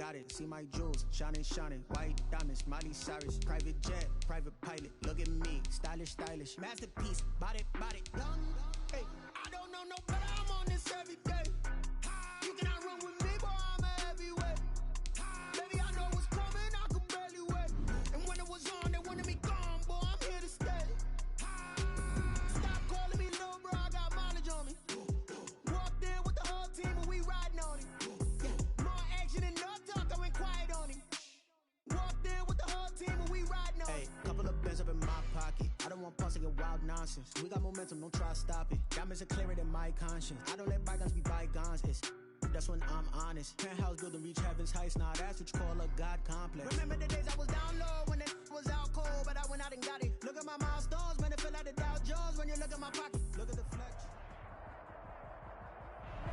got it. See my jewels, shining, shining. White diamonds, Miley Cyrus. Private jet, private pilot. Look at me, stylish, stylish. Masterpiece, body, body. Young, hey, I don't know no better. I'm on this every day. You cannot run with me, boy, I'm a heavyweight. Baby, I know what's coming, I could barely wait. And when it was on, they wanted me gone, boy, I'm here to stay. Stop calling me little bro, I got mileage on me. Walked in with the whole team and we riding on him. Yeah, more action and no talk, I went quiet on him. Walked in with the whole team and we riding on him. Hey, couple of bands up in my pocket. I don't want pause to get wild nonsense. We got momentum, don't try to stop it. Diamonds are clearer than my conscience. I don't let bygones be bygones. That's when I'm honest. Penthouse building, reach heaven's heights. Now that's what you call a God complex. Remember the days I was down low when it was out cold, but I went out and got it. Look at my milestones, man, it feel like the Dow Jones when you look at my pocket. Look at the flex.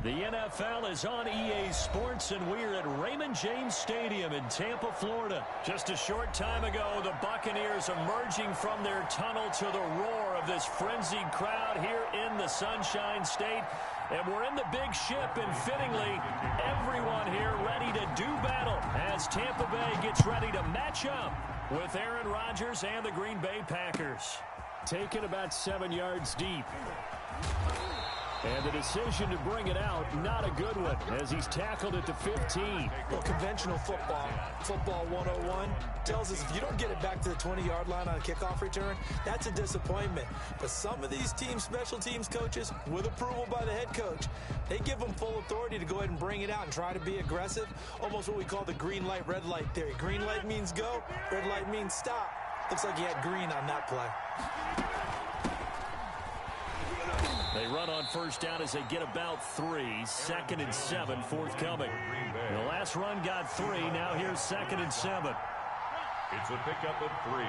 The NFL is on EA Sports, and we're at Raymond James Stadium in Tampa, Florida. Just a short time ago, the Buccaneers emerging from their tunnel to the roar of this frenzied crowd here in the Sunshine State. And we're in the big ship, and fittingly, everyone here ready to do battle as Tampa Bay gets ready to match up with Aaron Rodgers and the Green Bay Packers. Taken about 7 yards deep. And the decision to bring it out, not a good one, as he's tackled at the 15. Well, conventional football 101, tells us if you don't get it back to the 20-yard line on a kickoff return, that's a disappointment. But some of these teams, special teams coaches, with approval by the head coach, they give them full authority to go ahead and bring it out and try to be aggressive, almost what we call the green light, red light theory. Green light means go, red light means stop. Looks like he had green on that play. They run on first down as they get about 3. 2nd and 7 forthcoming. The last run got 3. Now here's 2nd and 7. It's a pickup of 3.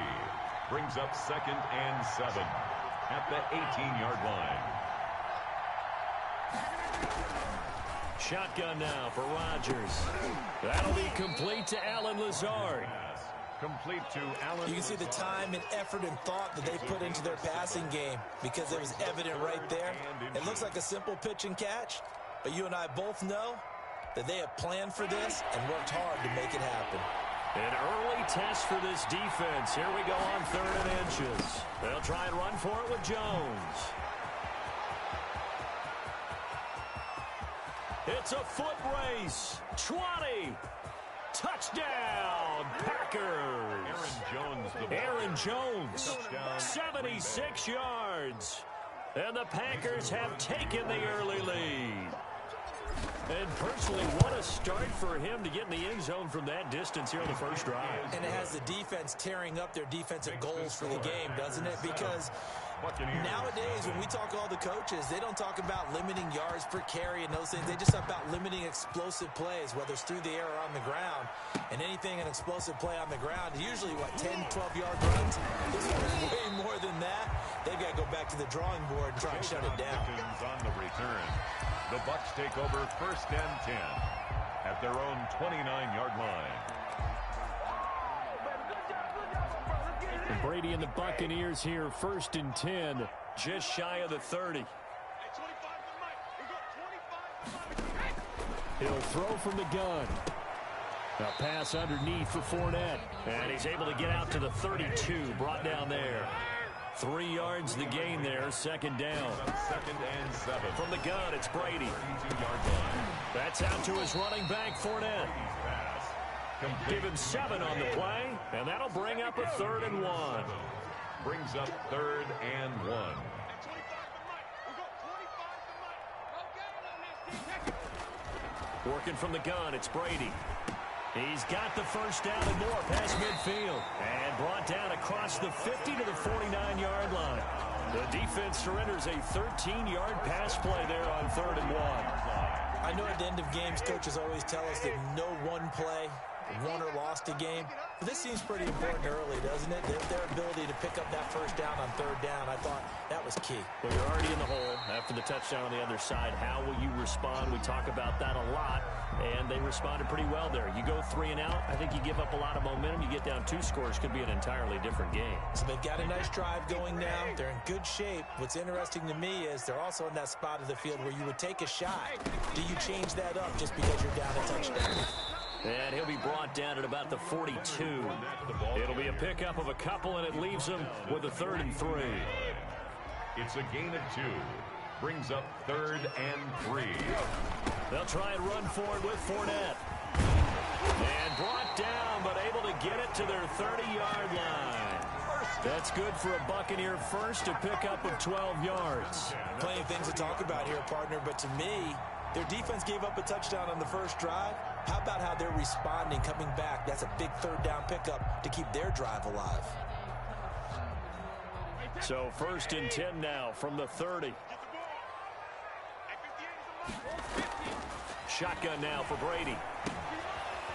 Brings up 2nd and 7 at the 18-yard line. Shotgun now for Rodgers. That'll be complete to Allen Lazard. Complete to Allen. You can see the time and effort and thought that they put into their passing game because it was evident right there. It looks like a simple pitch and catch, but you and I both know that they have planned for this and worked hard to make it happen. An early test for this defense. Here we go on 3rd and inches. They'll try and run for it with Jones. It's a foot race. 20. Touchdown, Packers. Aaron Jones, 76 yards. And the Packers have taken the early lead. And personally, what a start for him to get in the end zone from that distance here on the first drive. And it has the defense tearing up their defensive goals for the game, doesn't it? Because nowadays, when we talk to all the coaches, they don't talk about limiting yards per carry and those things. They just talk about limiting explosive plays, whether it's through the air or on the ground. And anything an explosive play on the ground, usually, 10, 12-yard runs? This one is way more than that. They've got to go back to the drawing board and try and shut it down. On the return. The Bucs take over 1st and 10 at their own 29-yard line. And Brady and the Buccaneers here, 1st and 10, just shy of the 30. He'll throw from the gun. A pass underneath for Fournette. And he's able to get out to the 32, brought down there. 3 yards the gain there, 2nd down. 2nd and 7. From the gun, it's Brady. 32-yard line. That's out to his running back, Fournette. Give him 7 on the play, and that'll bring up a 3rd and 1. Brings up 3rd and 1. Working from the gun, it's Brady. He's got the first down and more past midfield. And brought down across the 50 to the 49-yard line. The defense surrenders a 13-yard pass play there on 3rd and 1. I know at the end of games, coaches always tell us that no one play won or lost a game. But this seems pretty important early, doesn't it? Their ability to pick up that first down on 3rd down, I thought that was key. Well, you're already in the hole after the touchdown on the other side. How will you respond? We talk about that a lot, and they responded pretty well there. You go 3 and out, I think you give up a lot of momentum. You get down 2 scores, could be an entirely different game. So they've got a nice drive going now. They're in good shape. What's interesting to me is they're also in that spot of the field where you would take a shot. Do you change that up just because you're down a touchdown? And he'll be brought down at about the 42. It'll be a pickup of a couple, and it leaves him with a 3rd and 3. It's a gain of 2. Brings up 3rd and 3. They'll try and run for it with Fournette. And brought down, but able to get it to their 30-yard line. That's good for a Buccaneer first, to pick up of 12 yards. Plenty of things to talk about here, partner, but to me, their defense gave up a touchdown on the first drive. How about how they're responding, coming back? That's a big 3rd down pickup to keep their drive alive. So 1st and 10 now from the 30. Shotgun now for Brady.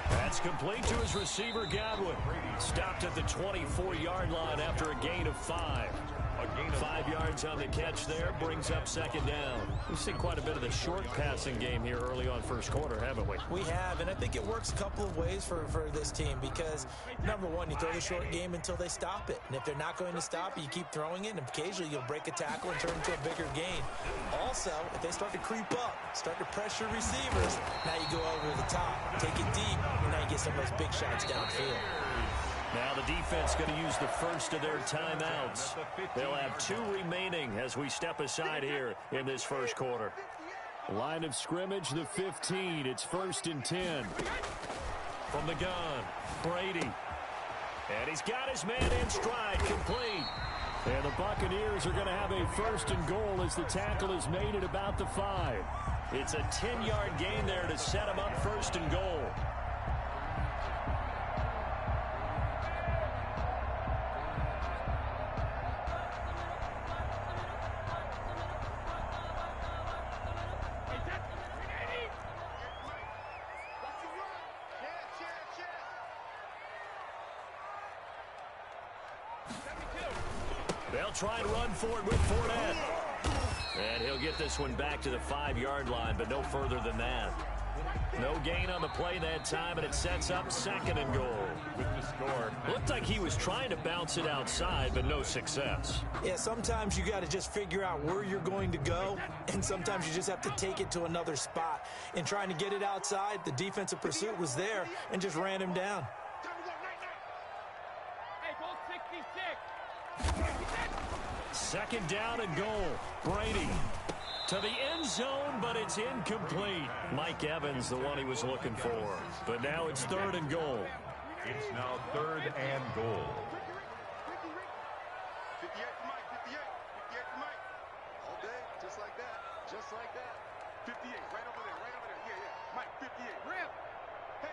That's complete to his receiver, Godwin. Stopped at the 24-yard line after a gain of 5. 5 yards on the catch there, brings up 2nd down. We've seen quite a bit of the short passing game here early on first quarter, haven't we? We have, and I think it works a couple of ways for this team because, number one, you throw the short game until they stop it. And if they're not going to stop it, you keep throwing it, and occasionally you'll break a tackle and turn into a bigger gain. Also, if they start to creep up, start to pressure receivers, now you go over the top, take it deep, and now you get some of those big shots downfield. Now the defense going to use the first of their timeouts. They'll have 2 remaining as we step aside here in this first quarter. Line of scrimmage, the 15. It's 1st and 10. From the gun, Brady. And he's got his man in stride, complete. And the Buccaneers are going to have a 1st and goal as the tackle is made at about the 5. It's a 10-yard gain there to set him up 1st and goal. They'll try and run for it with Fournette. And he'll get this one back to the 5-yard line, but no further than that. No gain on the play that time, and it sets up 2nd and goal. With the score. Looked like he was trying to bounce it outside, but no success. Yeah, sometimes you got to just figure out where you're going to go, and sometimes you just have to take it to another spot. In trying to get it outside, the defensive pursuit was there and just ran him down. Second down and goal. Brady to the end zone, but it's incomplete. Mike Evans, the one he was looking for. But now it's 3rd and goal. It's now 3rd and goal. 58 to Mike, 58 to Mike. All day, just like that, just like that. 58, right over there, yeah, yeah. Mike, 58, rim. Hey,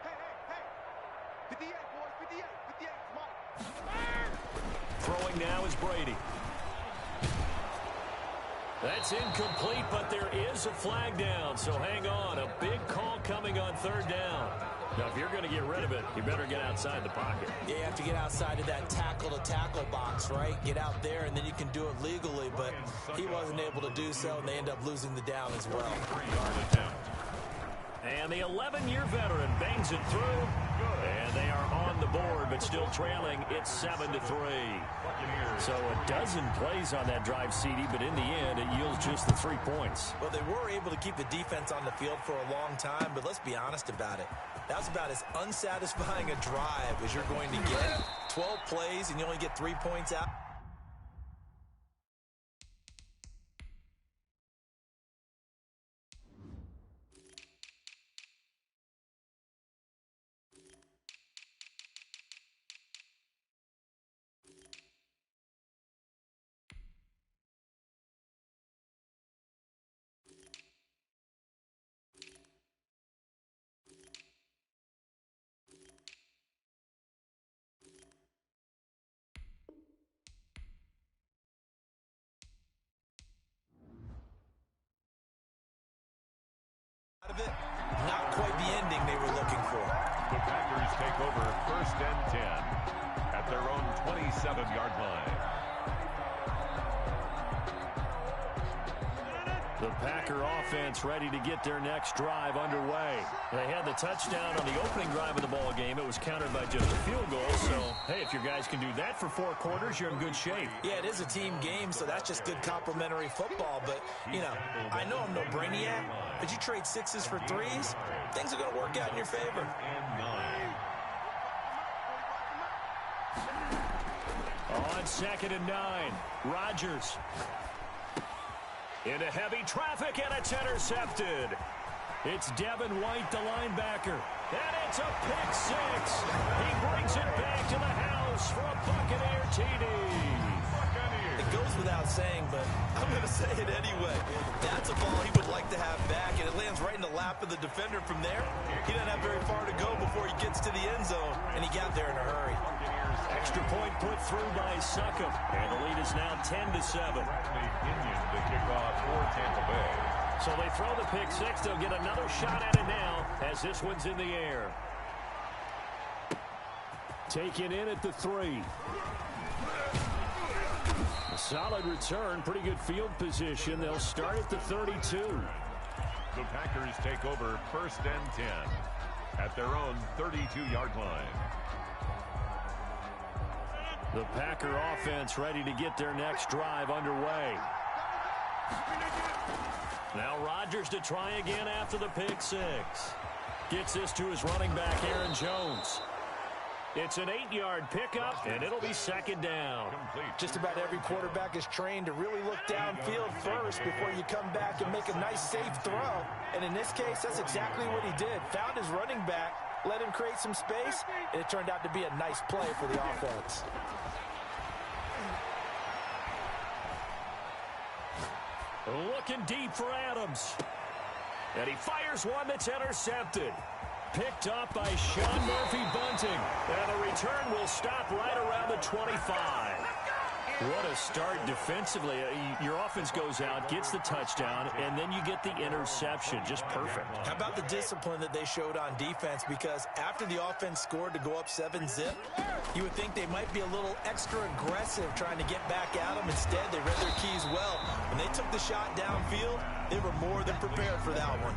hey, hey, hey. 58, boys, 58, 58, Mike. Throwing now is Brady. That's incomplete, but there is a flag down, so hang on. A big call coming on 3rd down. Now, if you're going to get rid of it, you better get outside the pocket. Yeah, you have to get outside of that tackle-to-tackle box, right? Get out there, and then you can do it legally, but he wasn't able to do so, and they end up losing the down as well. And the 11-year veteran bangs it through, and they are on the board, but still trailing. It's 7-3. So a dozen plays on that drive, CD, but in the end, it yields just the 3 points. Well, they were able to keep the defense on the field for a long time, but let's be honest about it. That was about as unsatisfying a drive as you're going to get. 12 plays, and you only get 3 points out. Of it, not quite the ending they were looking for. The Packers take over 1st and 10 at their own 27-yard line. The Packer offense ready to get their next drive underway. They had the touchdown on the opening drive of the ball game. It was countered by just a field goal. So, hey, if your guys can do that for 4 quarters, you're in good shape. Yeah, it is a team game, so that's just good complimentary football. But, you know, I know I'm no brainiac, but you trade 6s for 3s, things are going to work out in your favor. On 2nd and 9, Rodgers. Into heavy traffic, and it's intercepted. It's Devin White, the linebacker. And it's a pick 6. He brings it back to the house for a Buccaneer TD. It goes without saying, but I'm going to say it anyway. That's a ball he would like to have back, and it lands right in the lap of the defender from there. He doesn't have very far to go before he gets to the end zone, and he got there in a hurry. Extra point put through by Succop, and the lead is now 10-7. The kickoff for Tampa Bay. So they throw the pick 6. They'll get another shot at it now as this one's in the air. Taken in at the 3. A solid return, pretty good field position. They'll start at the 32. The Packers take over 1st and 10 at their own 32-yard line. The Packer offense ready to get their next drive underway. Now Rodgers to try again after the pick 6. Gets this to his running back, Aaron Jones. It's an 8-yard pickup, and it'll be 2nd down. Just about every quarterback is trained to really look downfield first before you come back and make a nice, safe throw. And in this case, that's exactly what he did. Found his running back, let him create some space, and it turned out to be a nice play for the offense. Looking deep for Adams. And he fires one that's intercepted. Picked up by Sean Murphy-Bunting. And the return will stop right around the 25. What a start defensively. Your offense goes out, gets the touchdown, and then you get the interception. Just perfect. How about the discipline that they showed on defense? Because after the offense scored to go up 7-zip, you would think they might be a little extra aggressive trying to get back at them. Instead, they read their keys well. When they took the shot downfield, they were more than prepared for that one.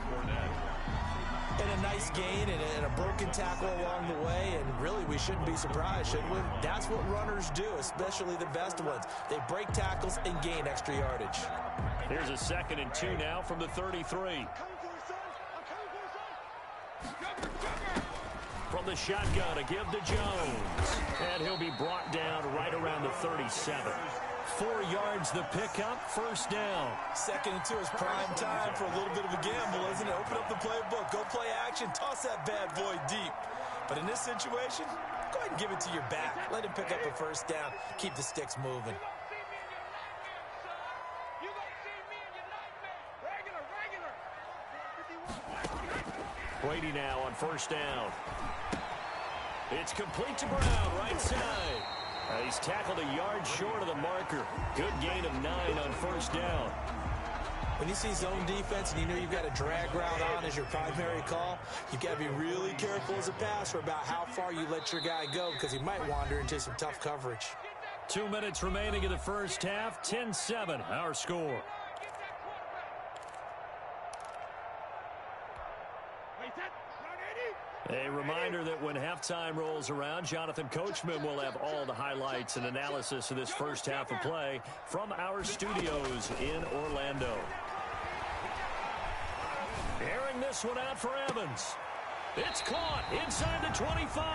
And a nice gain and a broken tackle along the way, and really we shouldn't be surprised, should we? That's what runners do, especially the best ones. They break tackles and gain extra yardage. Here's a 2nd and 2 now from the 33. From the shotgun, a give to Jones. And he'll be brought down right around the 37. 4 yards the pickup, 1st down. 2nd and 2 is prime time for a little bit of a gamble, isn't it? Open up the playbook, go play action, toss that bad boy deep. But in this situation, go ahead and give it to your back. Let him pick up a 1st down. Keep the sticks moving. Brady now on 1st down. It's complete to Brown, right side. He's tackled a yard short of the marker. Good gain of 9 on 1st down. When you see zone defense and you know you've got a drag route on as your primary call, you've got to be really careful as a passer about how far you let your guy go because he might wander into some tough coverage. 2 minutes remaining in the 1st half. 10-7, our score. A reminder that when halftime rolls around, Jonathan Coachman will have all the highlights and analysis of this 1st half of play from our studios in Orlando. Airing this one out for Evans. It's caught inside the 25.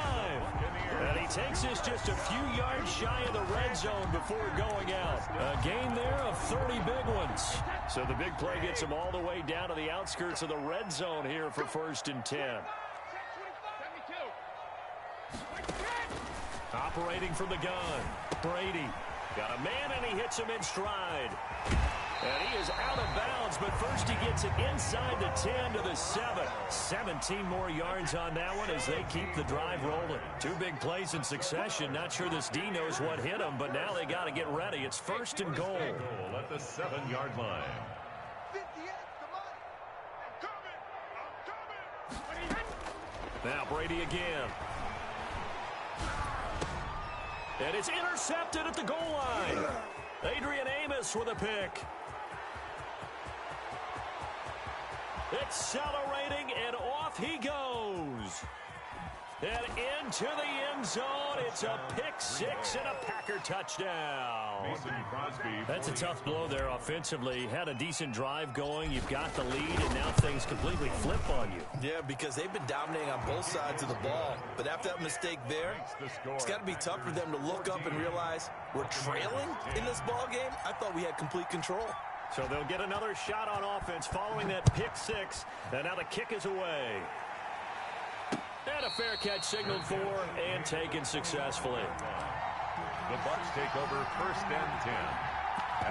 And he takes this just a few yards shy of the red zone before going out. A gain there of 30 big ones. So the big play gets him all the way down to the outskirts of the red zone here for 1st and 10. Operating from the gun, Brady. Got a man, and he hits him in stride. And he is out of bounds, but first he gets it inside the 10 to the 7. 17 more yards on that one as they keep the drive rolling. 2 big plays in succession. Not sure this D knows what hit him, but now they got to get ready. It's 1st and goal. At the 7-yard line. Now Brady again. And it's intercepted at the goal line. Adrian Amos with a pick. accelerating, and off he goes. And into the end zone, it's a pick six and a Packer touchdown. Mason Crosby. That's a tough blow there offensively. Had a decent drive going. You've got the lead, and now things completely flip on you. Yeah, because they've been dominating on both sides of the ball. But after that mistake there, it's got to be tough for them to look up and realize we're trailing in this ball game. I thought we had complete control. So they'll get another shot on offense following that pick six. And now the kick is away. And a fair catch signaled for and taken successfully. The Bucs take over 1st and 10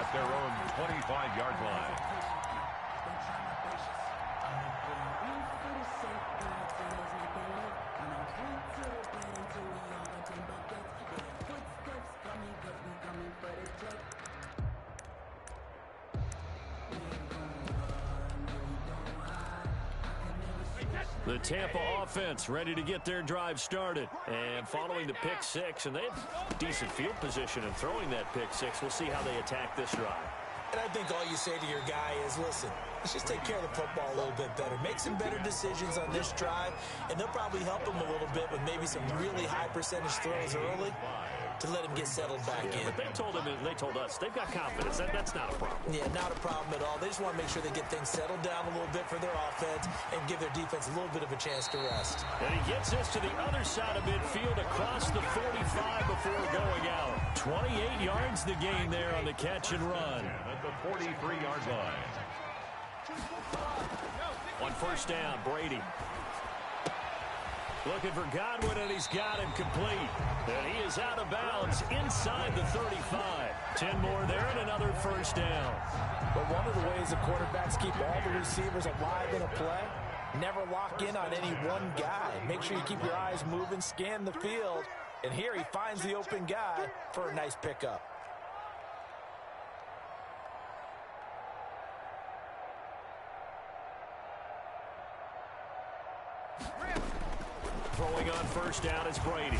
at their own 25-yard line. The Tampa offense ready to get their drive started. And following the pick six, and they have decent field position in throwing that pick six. We'll see how they attack this drive. And I think all you say to your guy is, listen, let's just take care of the football a little bit better. Make some better decisions on this drive, and they'll probably help him a little bit with maybe some really high percentage throws early to let him get settled back in. But they told him, they told us, they've got confidence. That's not a problem. Yeah, not a problem at all. They just want to make sure they get things settled down a little bit for their offense and give their defense a little bit of a chance to rest. And he gets this to the other side of midfield across the 45 before going out. 28 yards the gain there on the catch and run. At the 43-yard line. On 1st down, Brady. Looking for Godwin, and he's got him complete. And he is out of bounds inside the 35. 10 more there and another 1st down. But one of the ways the quarterbacks keep all the receivers alive in a play, never lock in on any one guy. Make sure you keep your eyes moving, scan the field. And here he finds the open guy for a nice pickup. Throwing on 1st down is Brady.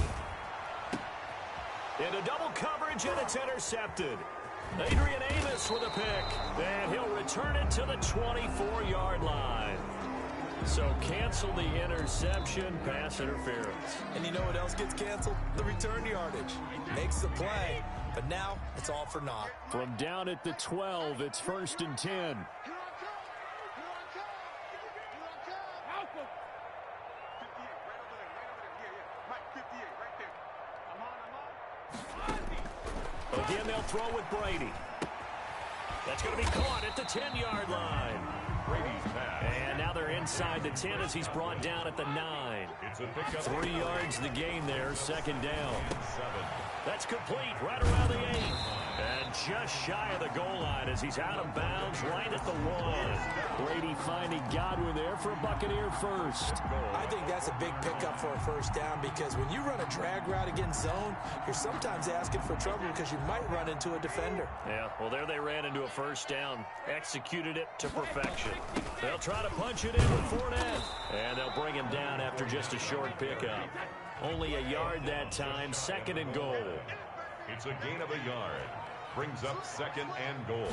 Into double coverage, and it's intercepted. Adrian Amos with a pick, and he'll return it to the 24-yard line. So cancel the interception, pass interference. And you know what else gets canceled? The return yardage. Makes the play, but now it's all for naught. From down at the 12, it's 1st and 10. Again, they'll throw with Brady. That's going to be caught at the 10-yard line. Brady's pass. And now they're inside the 10 as he's brought down at the 9. It's a pickup. 3 yards the gain there, 2nd down. 7. That's complete right around the 8. And just shy of the goal line as he's out of bounds right at the 1. Brady finding Godwin there for a Buccaneer first. I think that's a big pickup for a 1st down because when you run a drag route against zone, you're sometimes asking for trouble because you might run into a defender. Yeah, well, there they ran into a 1st down. Executed it to perfection. They'll try to punch it in with Fournette. And they'll bring him down after just a short pickup. Only a yard that time, 2nd and goal. It's a gain of a yard. Brings up 2nd and goal.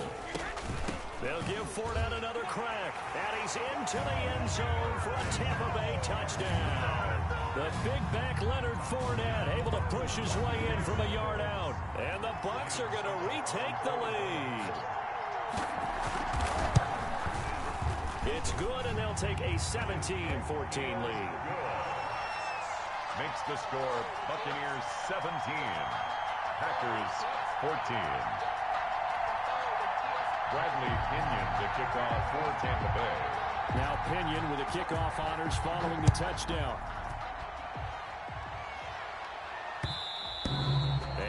They'll give Fournette another crack. And he's into the end zone for a Tampa Bay touchdown. The big back Leonard Fournette able to push his way in from a yard out. And the Bucs are going to retake the lead. It's good, and they'll take a 17-14 lead. Makes the score Buccaneers 17. Packers 14. Bradley Pinion to kick off for Tampa Bay. Now Pinion with the kickoff honors following the touchdown.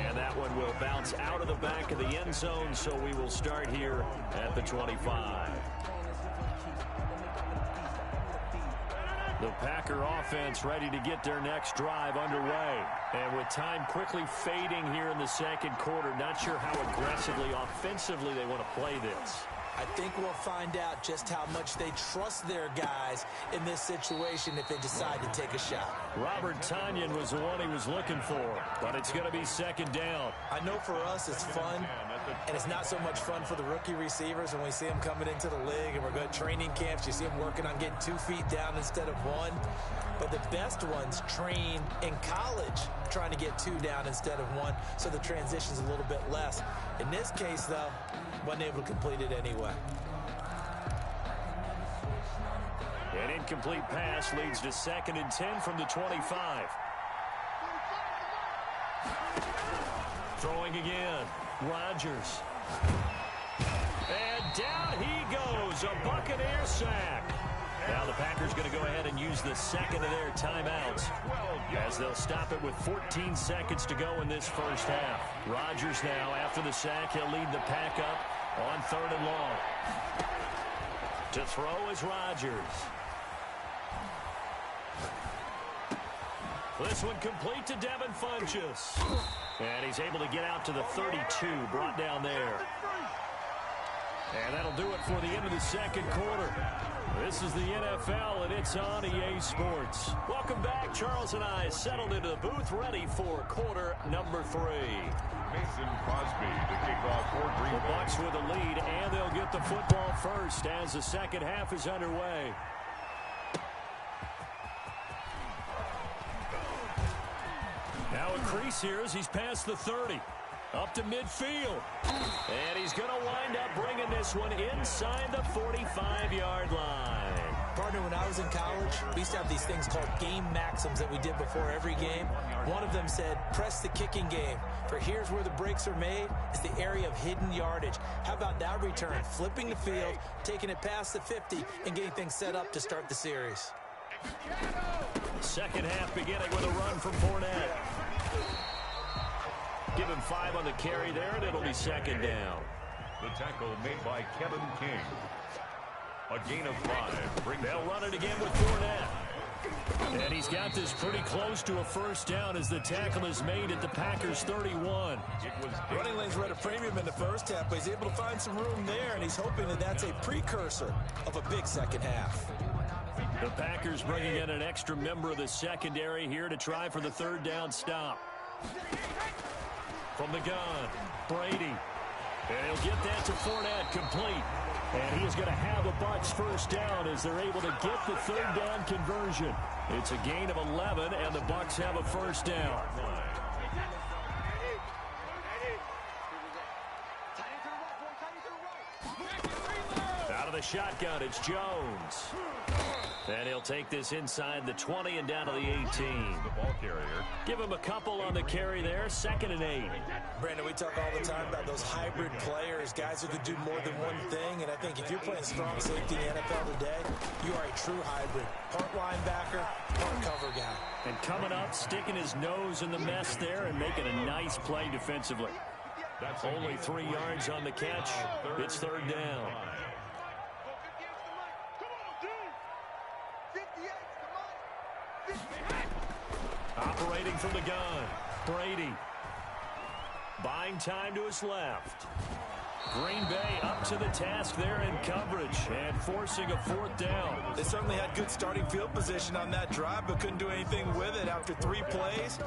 And that one will bounce out of the back of the end zone, so we will start here at the 25. The Packer offense ready to get their next drive underway. And with time quickly fading here in the 2nd quarter, not sure how aggressively, offensively they want to play this. I think we'll find out just how much they trust their guys in this situation if they decide to take a shot. Robert Tonyan was the one he was looking for, but it's going to be 2nd down. I know for us it's fun, And it's not so much fun for the rookie receivers when we see them coming into the league and we're going to training camps. You see them working on getting 2 feet down instead of 1. But the best ones train in college trying to get 2 down instead of 1, so the transition's a little bit less. In this case, though, wasn't able to complete it anyway. An incomplete pass leads to 2nd and 10 from the 25. Throwing again. Rodgers. And down he goes. A Buccaneer sack. Now the Packers going to go ahead and use the second of their timeouts as they'll stop it with 14 seconds to go in this first half. Rodgers now, after the sack, he'll lead the pack up on 3rd and long. To throw is Rodgers. This one complete to Devin Funchess. And he's able to get out to the 32, brought down there. And that'll do it for the end of the second quarter. This is the NFL, and it's on EA Sports. Welcome back. Charles and I settled into the booth, ready for quarter number 3. Mason Crosby to kick off for Green Bay. The Bucs with a lead, and they'll get the football first as the second half is underway. Now a crease here as he's past the 30. Up to midfield. And he's going to wind up bringing this one inside the 45-yard line. Partner, when I was in college, we used to have these things called game maxims that we did before every game. One of them said, press the kicking game. For here's where the breaks are made. It's the area of hidden yardage. How about that return? Flipping the field, taking it past the 50, and getting things set up to start the series. Second half beginning with a run from Fournette. Give him 5 on the carry there, and it'll be second down. The tackle made by Kevin King. A gain of 5. They'll run it again with Fournette. And he's got this pretty close to a first down as the tackle is made at the Packers' 31. Running lanes were at a premium in the first half, but he's able to find some room there, and he's hoping that that's a precursor of a big second half. The Packers bringing in an extra member of the secondary here to try for the third down stop. From the gun, Brady. And he'll get that to Fournette, complete. And he is going to have the Bucs first down as they're able to get the third down conversion. It's a gain of 11, and the Bucs have a first down. Out of the shotgun, it's Jones. And he'll take this inside the 20 and down to the 18. The ball carrier. Give him a couple on the carry there, 2nd and 8. Brandon, we talk all the time about those hybrid players, guys who could do more than one thing. And I think if you're playing strong safety in the NFL today, you are a true hybrid. Part linebacker, part cover guy. And coming up, sticking his nose in the mess there and making a nice play defensively. That's only 3 yards on the catch. It's third down. Operating from the gun, Brady. Buying time to his left. Green Bay up to the task there in coverage and forcing a fourth down. They certainly had good starting field position on that drive, but couldn't do anything with it after 3 plays.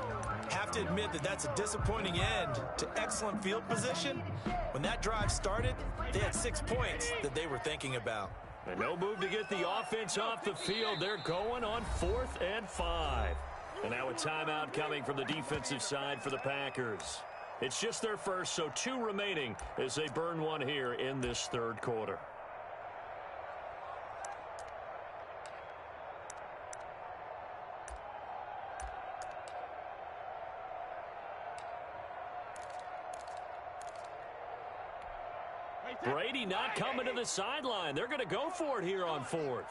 Have to admit that that's a disappointing end to excellent field position. When that drive started, they had 6 points that they were thinking about. And no move to get the offense off the field. They're going on 4th and 5. And now a timeout coming from the defensive side for the Packers. It's just their first, so 2 remaining as they burn one here in this third quarter. Brady not coming to the sideline. They're going to go for it here on 4th.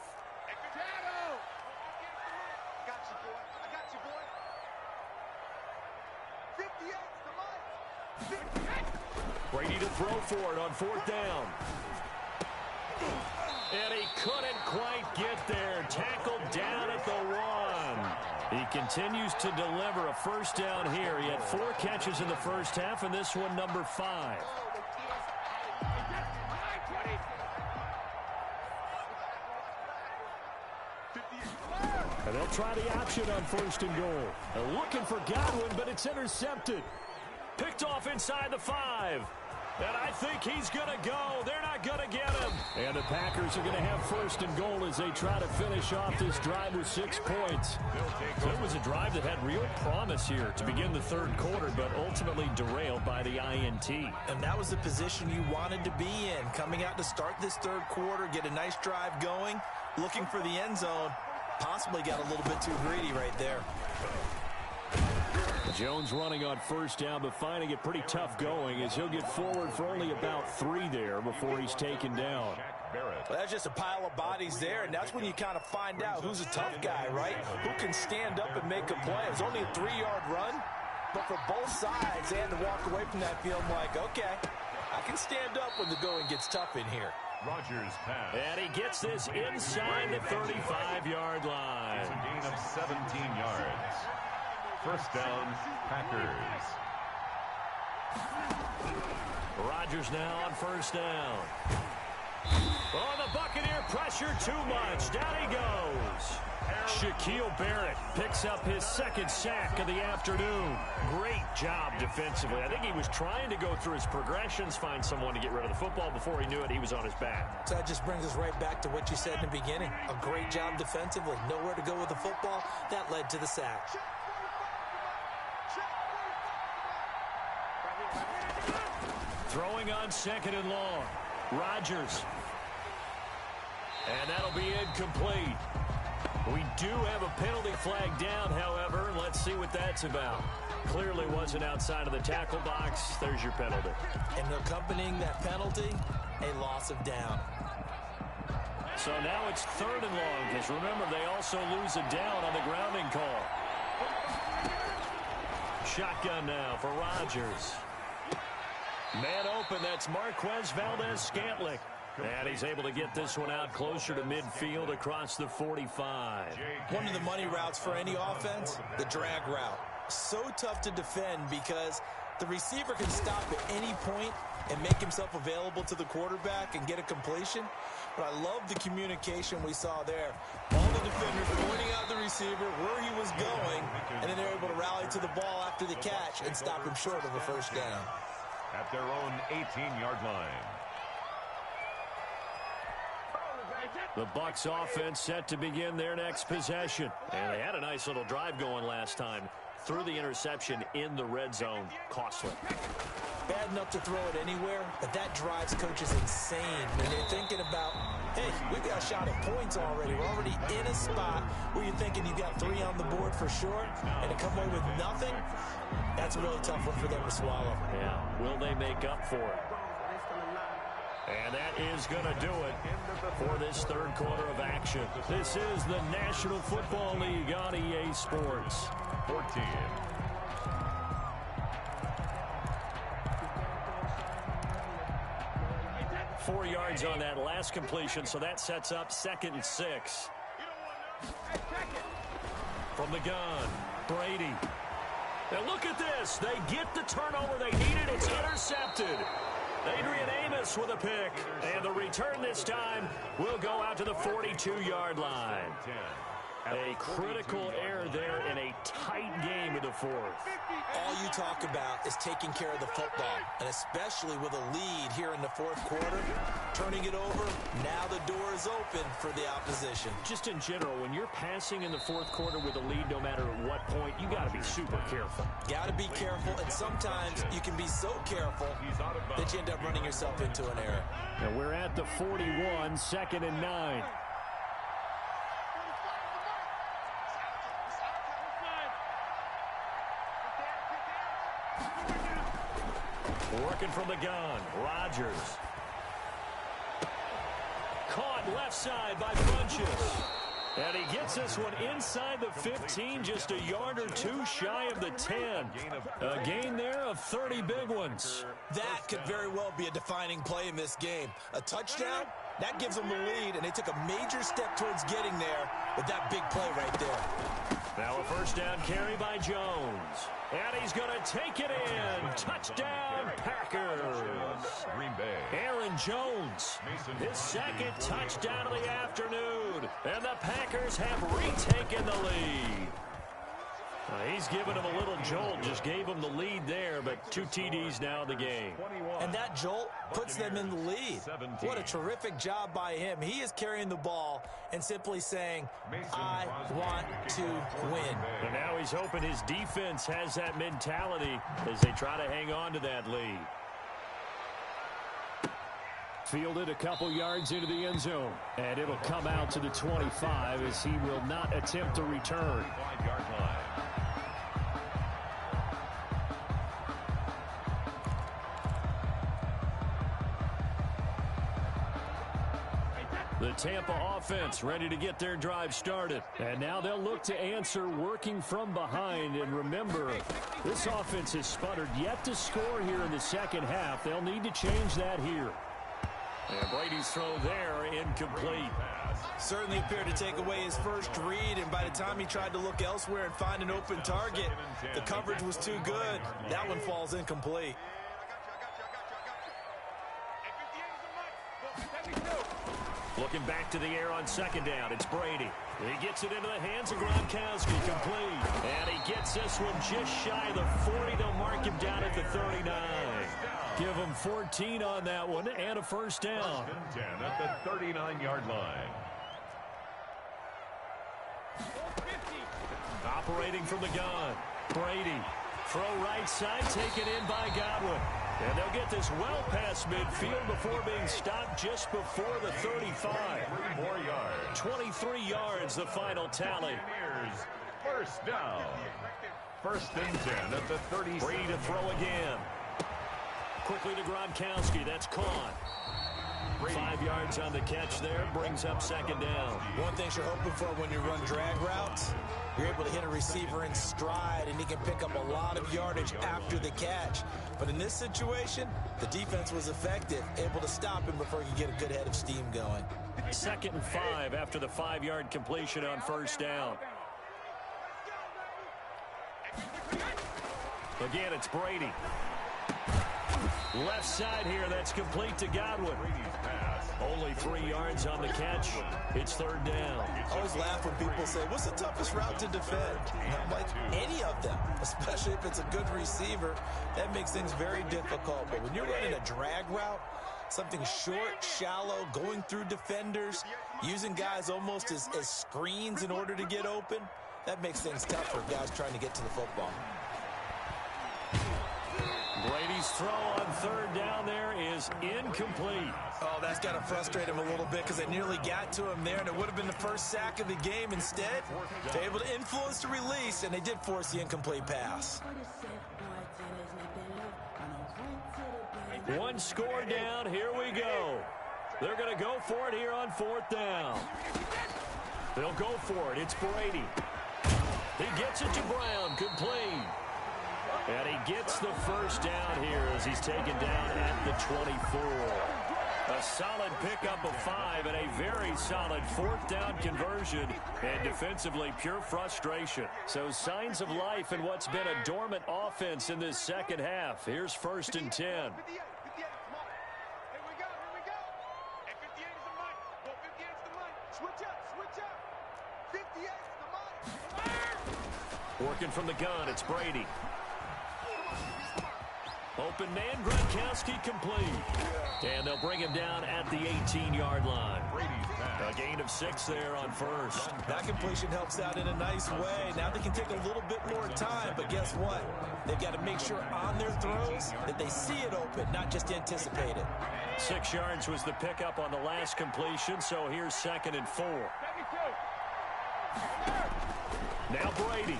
Brady to throw for it on 4th down. And he couldn't quite get there. Tackled down at the 1. He continues to deliver a first down here. He had 4 catches in the first half, and this one number 5. And they'll try the option on 1st and goal. They're looking for Godwin, but it's intercepted. Picked off inside the 5. And I think he's going to go. They're not going to get him. And the Packers are going to have first and goal as they try to finish off this drive with 6 points. So it was a drive that had real promise here to begin the third quarter, but ultimately derailed by the INT. And that was the position you wanted to be in. Coming out to start this third quarter, get a nice drive going, looking for the end zone. Possibly got a little bit too greedy right there. Jones running on first down, but finding it pretty tough going as he'll get forward for only about 3 there before he's taken down. Well, that's just a pile of bodies there, and that's when you kind of find out who's a tough guy, right? Who can stand up and make a play. It was only a 3-yard run, but for both sides, they had to walk away from that field like, okay, I can stand up when the going gets tough in here. Rodgers pass. And he gets this inside the 35-yard line. It's a gain of 17 yards. First down, Packers. Rodgers now on first down. Oh, the Buccaneer pressure too much. Down he goes. Shaquille Barrett picks up his second sack of the afternoon. Great job defensively. I think he was trying to go through his progressions, find someone to get rid of the football. Before he knew it, he was on his back. So that just brings us right back to what you said in the beginning. A great job defensively. Nowhere to go with the football. That led to the sack. Throwing on second and long. Rodgers. And that'll be incomplete. We do have a penalty flag down, however. Let's see what that's about. Clearly wasn't outside of the tackle box. There's your penalty. And accompanying that penalty, a loss of down. So now it's third and long, because remember, they also lose a down on the grounding call. Shotgun now for Rodgers. Man open, that's Marquez Valdez-Scantling. And he's able to get this one out closer to midfield across the 45. One of the money routes for any offense, the drag route. So tough to defend because the receiver can stop at any point and make himself available to the quarterback and get a completion. But I love the communication we saw there. All the defenders pointing out the receiver, where he was going, and then they're able to rally to the ball after the catch and stop him short of a first down. At their own 18-yard line. The Bucs offense set to begin their next possession. And they had a nice little drive going last time. Threw the interception in the red zone. Costly. Bad enough to throw it anywhere, but that drives coaches insane when they're thinking about, hey, we've got a shot at points already. We're already in a spot where you're thinking you've got 3 on the board for sure, and to come away with nothing, that's a really tough one for them to swallow. Yeah, will they make up for it? And that is going to do it for this third quarter of action. This is the National Football League on EA Sports. 14. Four yards on that last completion, so that sets up 2nd and 6. From the gun, Brady. And look at this. They get the turnover they needed. It's intercepted. Adrian Amos with a pick. And the return this time will go out to the 42-yard line. A critical error there in a tight game in the fourth. All you talk about is taking care of the football, and especially with a lead here in the fourth quarter, turning it over, now the door is open for the opposition. Just in general, when you're passing in the fourth quarter with a lead, no matter at what point, you got to be super careful. Got to be careful, and sometimes you can be so careful that you end up running yourself into an error. And we're at the 41, 2nd and 9. Working from the gun, Rodgers. Caught left side by Funchess. And he gets this one inside the 15, just a yard or 2 shy of the 10. A gain there of 30 big ones. That could very well be a defining play in this game. A touchdown, that gives them the lead, and they took a major step towards getting there with that big play right there. Now a first down carry by Jones. And he's going to take it in. Touchdown, Packers. Green Bay. Aaron Jones, his second touchdown of the afternoon. And the Packers have retaken the lead. He's given him a little jolt, just gave him the lead there, but 2 TDs now in the game. And that jolt puts them in the lead. What a terrific job by him. He is carrying the ball and simply saying, I want to win. And now he's hoping his defense has that mentality as they try to hang on to that lead. Fielded a couple yards into the end zone, and it'll come out to the 25 as he will not attempt to return. The Tampa offense ready to get their drive started. And now they'll look to answer working from behind. And remember, this offense has sputtered yet to score here in the second half. They'll need to change that here. And Brady's throw there, incomplete. Certainly appeared to take away his first read, and by the time he tried to look elsewhere and find an open target, the coverage was too good. That one falls incomplete. Looking back to the air on second down, it's Brady. He gets it into the hands of Gronkowski, complete. And he gets this one just shy of the 40. They'll mark him down at the 39. Give him 14 on that one and a first down. 10 at the 39-yard line. Operating from the gun, Brady. Throw right side, taken in by Godwin. And they'll get this well past midfield before being stopped just before the 35. 3 more yards. 23 yards, the final tally. First down. First and 10 at the 30. Brady to throw again. Quickly to Gronkowski. That's caught. 5 yards on the catch there. Brings up second down. One thing you're hoping for when you run drag routes, you're able to hit a receiver in stride, and he can pick up a lot of yardage after the catch. But in this situation, the defense was effective, able to stop him before he could get a good head of steam going. 2nd and 5 after the 5-yard completion on first down. Again, it's Brady. Left side here, that's complete to Godwin. Only 3 yards on the catch. It's third down. I always laugh when people say, what's the toughest route to defend? And I'm like, any of them, especially if it's a good receiver. That makes things very difficult. But when you're running a drag route, something short, shallow, going through defenders, using guys almost as screens in order to get open, that makes things tough for guys trying to get to the football. Brady's throw on third down there is incomplete. Oh, that's got to frustrate him a little bit because they nearly got to him there, and it would have been the first sack of the game. Instead, they're able to influence the release, and they did force the incomplete pass. One score down. Here we go. They're going to go for it here on fourth down. They'll go for it. It's Brady. He gets it to Brown. Complete. And he gets the first down here as he's taken down at the 24. A solid pickup of 5 and a very solid fourth down conversion. And defensively, pure frustration. So signs of life in what's been a dormant offense in this second half. Here's 1st and 10. Working from the gun, it's Brady. Open man, Gronkowski complete. And they'll bring him down at the 18-yard line. A gain of 6 there on first. That completion helps out in a nice way. Now they can take a little bit more time, but guess what? They've got to make sure on their throws that they see it open, not just anticipate it. 6 yards was the pickup on the last completion, so here's 2nd and 4. Now Brady.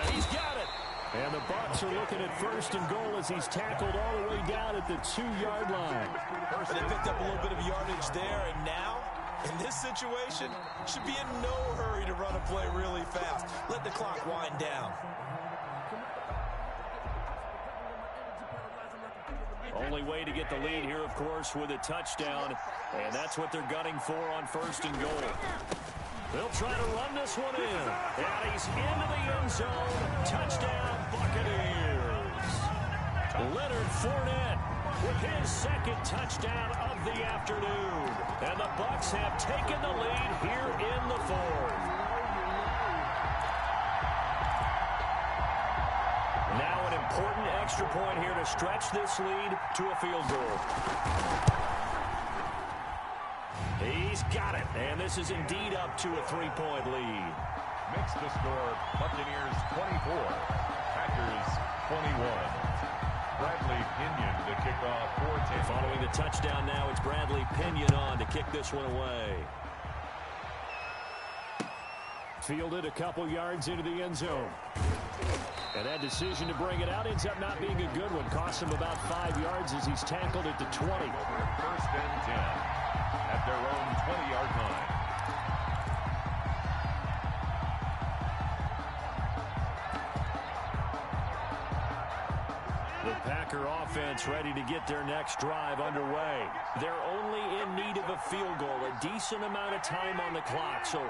And he's got it. And the Bucs are looking at 1st and goal as he's tackled all the way down at the 2-yard line. They picked up a little bit of yardage there, and now, in this situation, should be in no hurry to run a play really fast. Let the clock wind down. Only way to get the lead here, of course, with a touchdown, and that's what they're gunning for on 1st and goal. They'll try to run this one in. And he's into the end zone. Touchdown, Buccaneers. Leonard Fournette with his 2nd touchdown of the afternoon. And the Bucs have taken the lead here in the 4th. extra point here to stretch this lead to a field goal. He's got it, and this is indeed up to a 3-point lead. Makes the score Buccaneers 24, Packers 21. Bradley Pinion to kick off for Tampa. Following the touchdown now, it's Bradley Pinion on to kick this one away. Fielded a couple yards into the end zone. And that decision to bring it out ends up not being a good one. Costs him about 5 yards as he's tackled at the 20. First and 10 at their own 20-yard line. The Packer offense ready to get their next drive underway. They're only in need of a field goal, a decent amount of time on the clock. So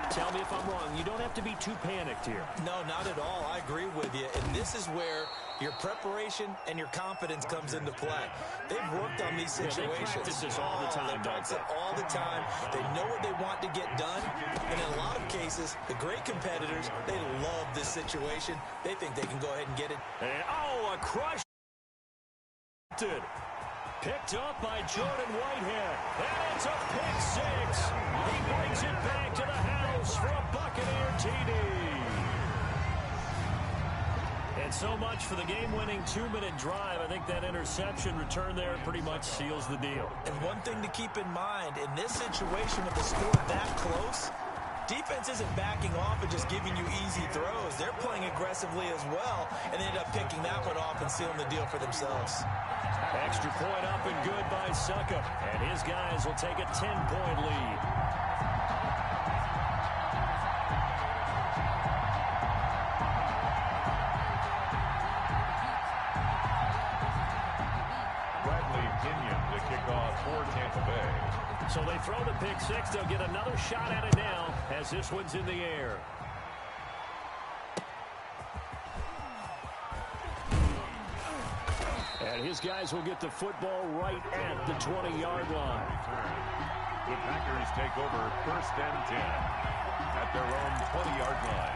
tell me if I'm wrong. You don't have to be too panicked here. No, not at all. I agree with you. And this is where your preparation and your confidence comes into play. They've worked on these situations. They practice this all the time, They practice it all the time. They know what they want to get done. And in a lot of cases, the great competitors, they love this situation. They think they can go ahead and get it. And, oh, a crush. Picked up by Jordan Whitehead. And it's a pick six. He brings it back to the house for a Buccaneer TD. And so much for the game-winning 2-minute drive. I think that interception return there pretty much seals the deal. And one thing to keep in mind, in this situation with the score that close, defense isn't backing off and just giving you easy throws. They're playing aggressively as well, and they end up picking that one off and sealing the deal for themselves. Extra point up and good by Suckup. And his guys will take a 10-point lead. Bradley Pinion to kick off for Tampa Bay. So they throw the pick six. They'll get another shot at it now as this one's in the air. And his guys will get the football right at the 20-yard line. The Packers take over first and 10 at their own 20-yard line.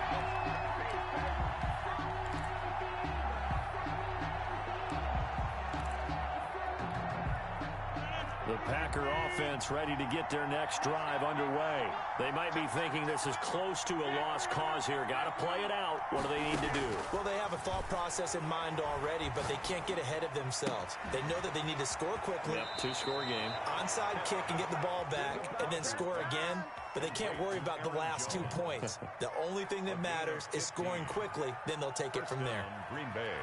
The Packer offense ready to get their next drive underway. They might be thinking this is close to a lost cause here. Got to play it out. What do they need to do? Well, they have a thought process in mind already, but they can't get ahead of themselves. They know that they need to score quickly. Yep, two-score game. Onside kick and get the ball back and then score again. But they can't worry about the last 2 points. The only thing that matters is scoring quickly. Then they'll take it from there. Green Bay.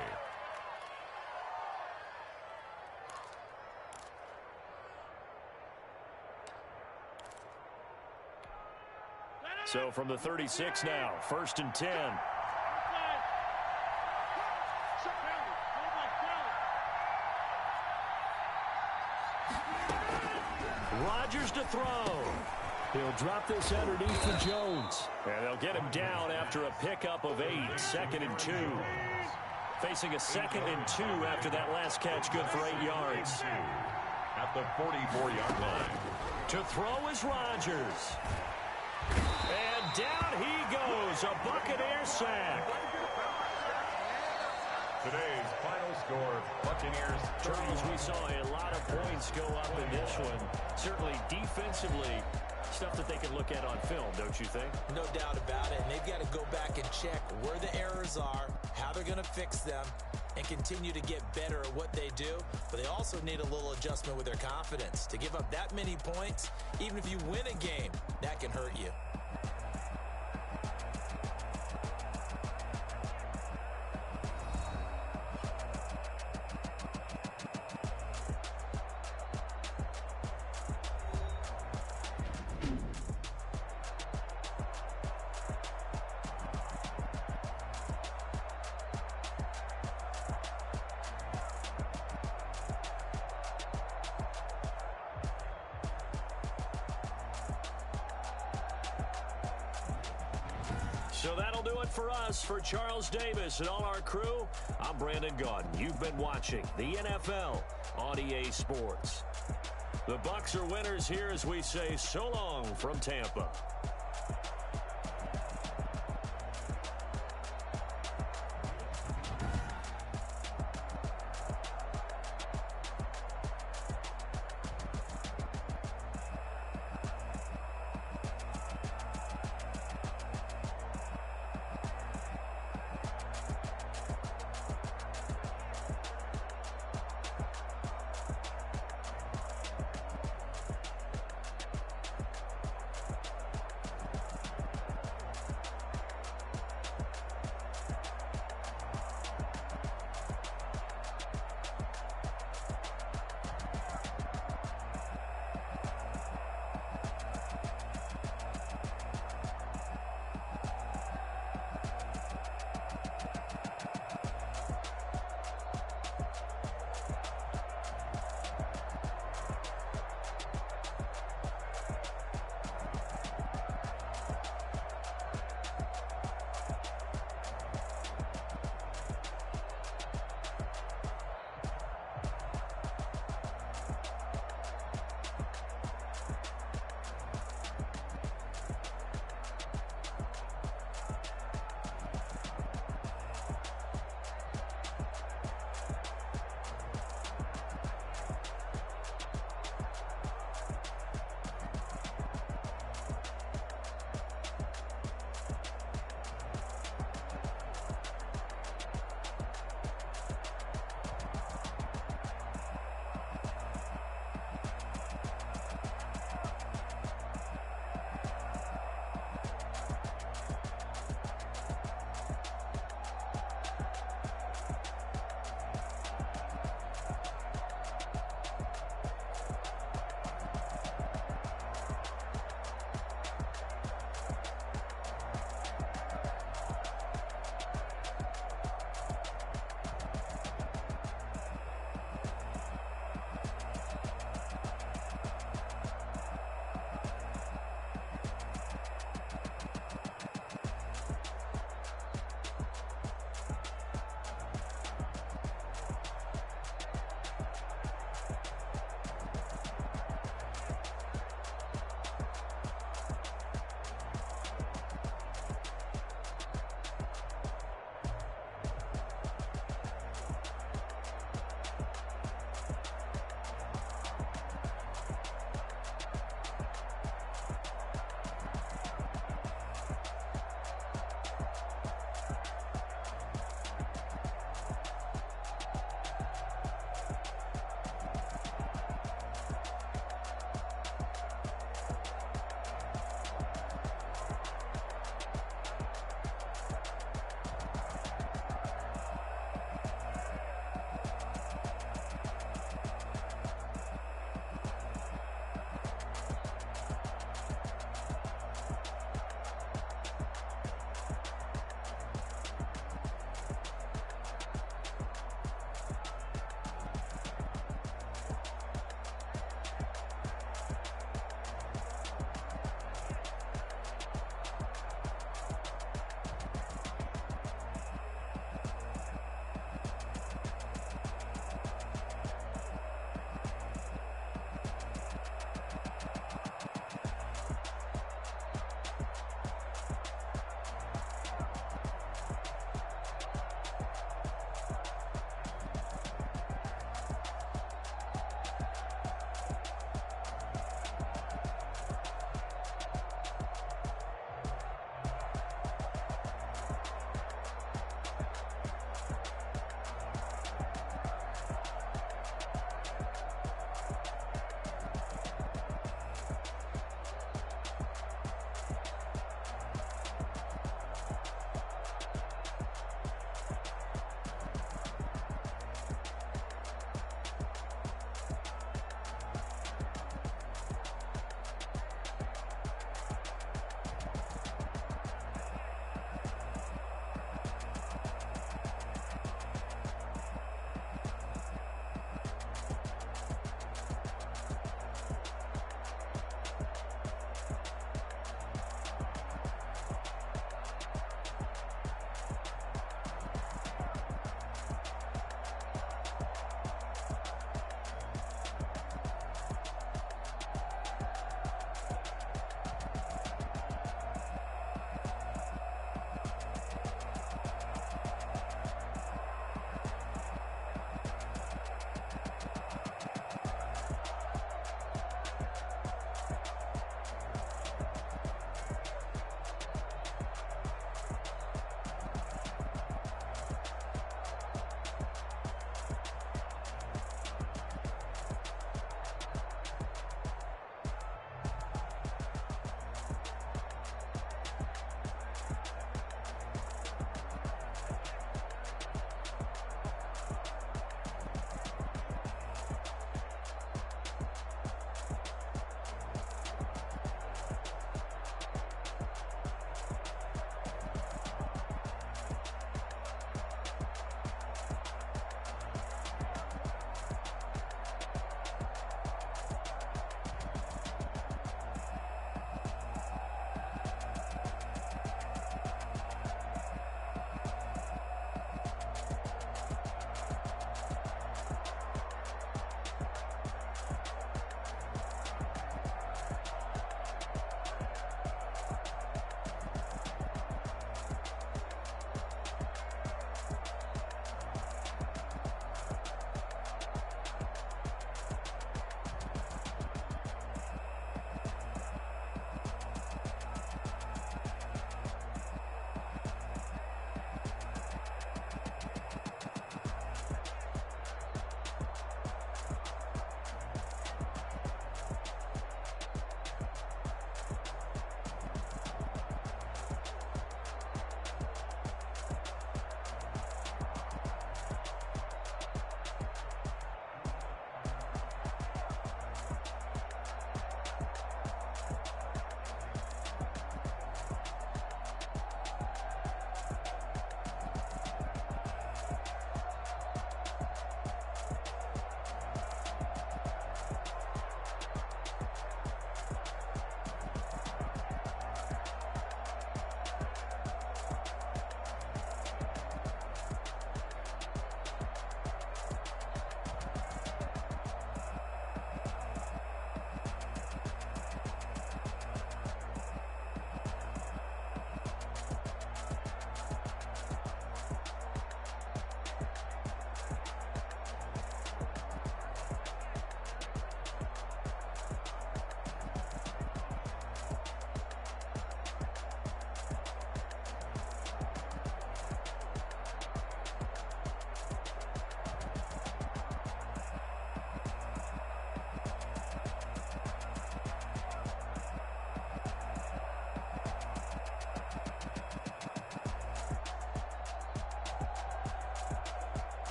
So from the 36 now, first and 10. Rodgers to throw. He'll drop this underneath to Jones. And they'll get him down after a pickup of 8, 2nd and 2. Facing a 2nd and 2 after that last catch, good for 8 yards. At the 44-yard line. To throw is Rodgers. And down he goes, a Buccaneer sack. Today's final score, Buccaneers. Charles, we saw a lot of points go up in this one. Certainly defensively, stuff that they can look at on film, don't you think? No doubt about it. And they've got to go back and check where the errors are, how they're going to fix them, and continue to get better at what they do. But they also need a little adjustment with their confidence. To give up that many points, even if you win a game, that can hurt you. So that'll do it for us. For Charles Davis and all our crew, I'm Brandon Gaudin. You've been watching the NFL on EA Sports. The Bucs are winners here as we say so long from Tampa.